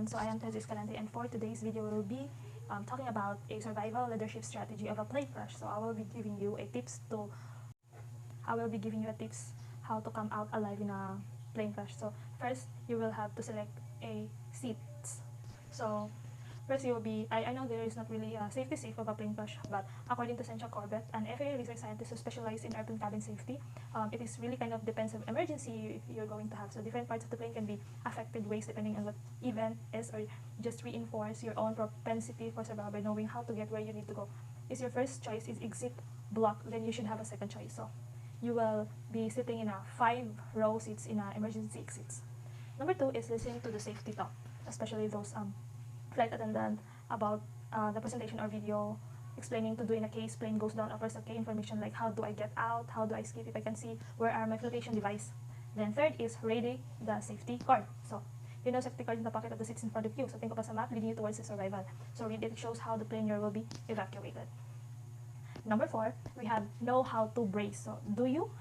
everyone, so I am Tezis Calante, and for today's video we will be talking about a survival leadership strategy of a plane crash. So I will be giving you a tips how to come out alive in a plane crash. So first you will have to select a seats. So first you will be, I know there is not really a safety safe of a plane crash, but according to Sencha Corbett, an FAA research scientist who specializes in airplane cabin safety, it is really kind of depends on emergency you're going to have. So different parts of the plane can be affected ways depending on what event is, or just reinforce your own propensity for survival by knowing how to get where you need to go. If your first choice is exit block, then you should have a second choice. So you will be sitting in a 5-row seats in emergency exits. Number 2 is listening to the safety talk, especially those flight attendant about the presentation or video explaining to do in a case plane goes down, offers okay information like how do I get out, how do I escape if I can see, where are my flotation device. Then third is ready the safety card. So you know safety card in the pocket of the seats in front of you. So think of as a map leading you towards the survival. So read it, shows how the plane will be evacuated. Number 4, we have know how to brace. So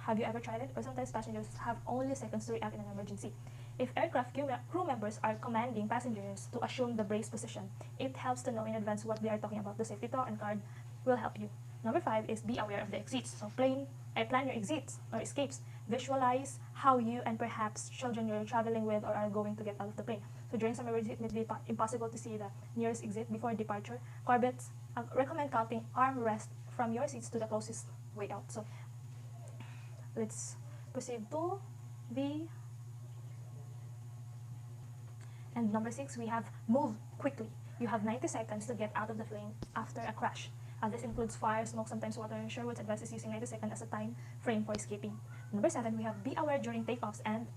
have you ever tried it? Or sometimes passengers have only seconds to react in an emergency. If aircraft crew members are commanding passengers to assume the brace position, it helps to know in advance what they are talking about. The safety talk and card will help you. Number 5 is be aware of the exits. So plan your exits or escapes. Visualize how you and perhaps children you're traveling with or are going to get out of the plane. So during some emergency, it may be impossible to see the nearest exit before departure. Corbett's recommend counting armrest from your seats to the closest way out. So let's proceed to the And number 6, we have move quickly. You have 90 seconds to get out of the plane after a crash. This includes fire, smoke, sometimes water. Sherwood's advises using 90 seconds as a time frame for escaping. Number 7, we have be aware during takeoffs and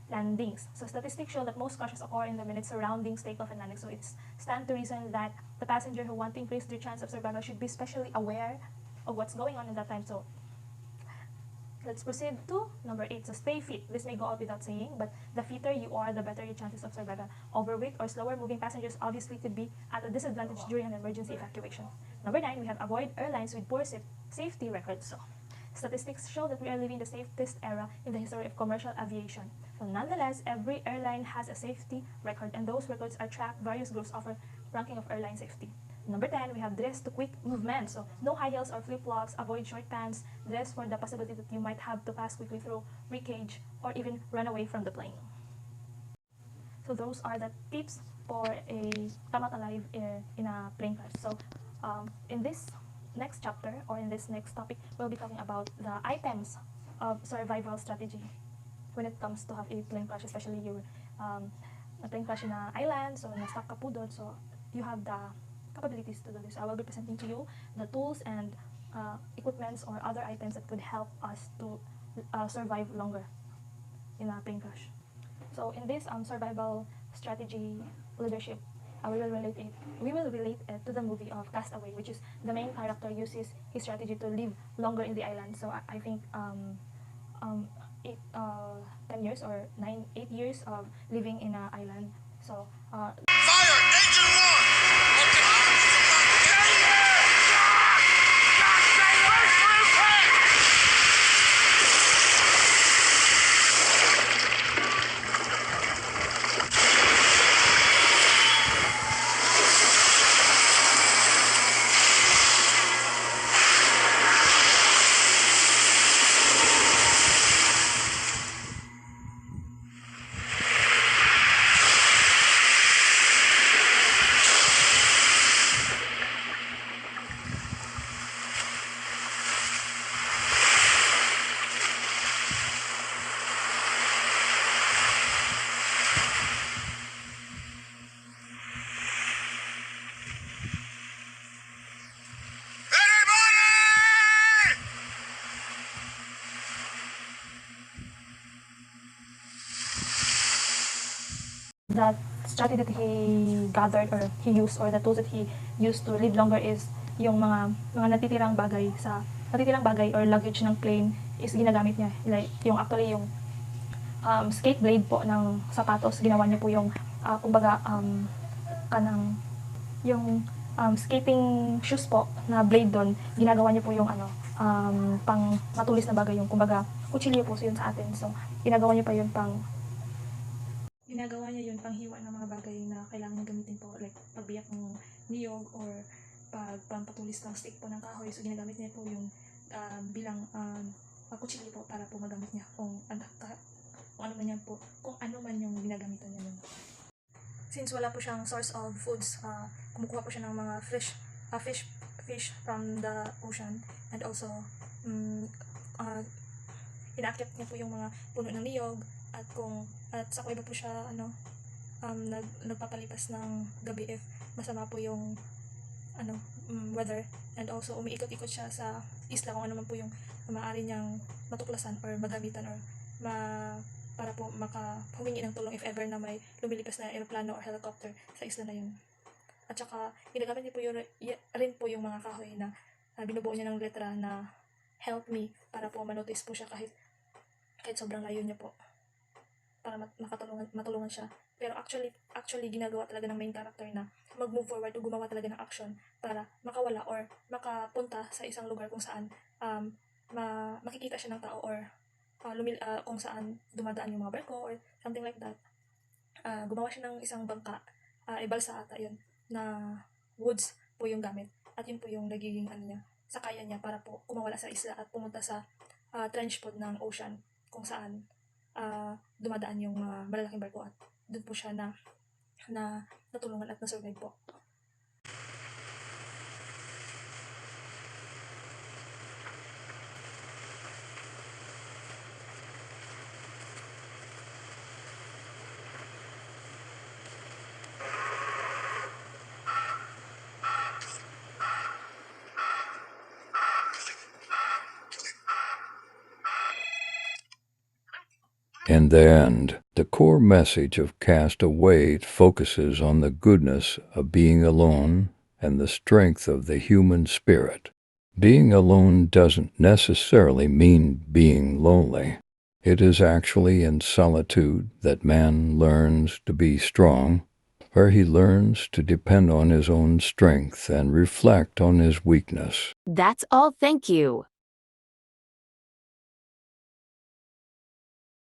landings. So statistics show that most crashes occur in the minutes surrounding takeoff and landing. So it's stand to reason that the passenger who want to increase their chance of survival should be especially aware of what's going on in that time. So let's proceed to number 8. So stay fit. This may go out without saying, but the fitter you are, the better your chances of survival. Overweight or slower moving passengers obviously could be at a disadvantage during an emergency evacuation. Number 9, we have avoid airlines with poor safety records. So statistics show that we are living the safest era in the history of commercial aviation. So nonetheless, every airline has a safety record, and those records are tracked. Various groups offer ranking of airline safety. Number 10, we have dress to quick movement. So no high heels or flip-flops, avoid short pants, dress for the possibility that you might have to pass quickly through wreckage or even run away from the plane. So those are the tips for a come out alive in a plane crash. So in this next chapter, or in this next topic, we'll be talking about the items of survival strategy when it comes to have a plane crash, especially you're a plane crash in an island, so na-stuck ka po doon, so you have the capabilities to do this. I will be presenting to you the tools and equipments or other items that could help us to survive longer in a plane crash. So in this survival strategy leadership, we will relate it to the movie of Castaway, which is the main character uses his strategy to live longer in the island. So I think 10 years or 8 years of living in an island. So Fire! Engine 1! Okay. the strategy that he gathered or he used, or the tools that he used to live longer, is yung mga natitirang bagay or luggage ng plane is ginagamit niya. Like yung skate blade po ng sapatos, ginawa niya po yung yung skating shoes po na blade doon, ginagawa niya po yung pang matulis na bagay, yung kumbaga kutsilyo po, so yun sa atin. So ginagawa niya pa yun pang ginagawa niya yun panghiwa ng mga bagay na kailangan niya gamitin po, like pagbiyak ng niyog or pampatulis ng stick po ng kahoy. So ginagamit niya po yung bilang kutsilyo po para po magamit niya kung ano man yan po, kung ano man yung ginagamitan niya nun. Since wala po siyang source of foods, kumukuha po siya ng mga fish from the ocean, and also inaakyat niya po yung mga puno ng niyog, at sa kuweba po siya nagpapalipas ng gabi if masama po yung weather, and also umiikot-ikot siya sa isla kung ano man po yung maaari niyang matuklasan or magamitan or para po humingi ng tulong if ever na may lumilipas na aeroplano or helicopter sa isla na yun. At saka ginagamit niya po rin po yung mga kahoy na binubuo niya ng letra na help me, para po manotice po siya kahit sobrang layo niya po, para matulungan siya. Pero actually ginagawa talaga ng main character na mag-move forward o gumawa talaga ng action para makawala or makapunta sa isang lugar kung saan makikita siya ng tao or kung saan dumadaan yung mga barko or something like that. Gumawa siya ng isang bangka, balsa ata yun, na woods po yung gamit, at yun po yung nagiging sakayan niya para po kumawala sa isla at pumunta sa trench pod ng ocean kung saan dumadaan yung mga malalaking barko, at doon po siya na natulungan at nasurvive po. In the end, the core message of Cast Away focuses on the goodness of being alone and the strength of the human spirit. Being alone doesn't necessarily mean being lonely. It is actually in solitude that man learns to be strong, where he learns to depend on his own strength and reflect on his weakness. That's all, thank you.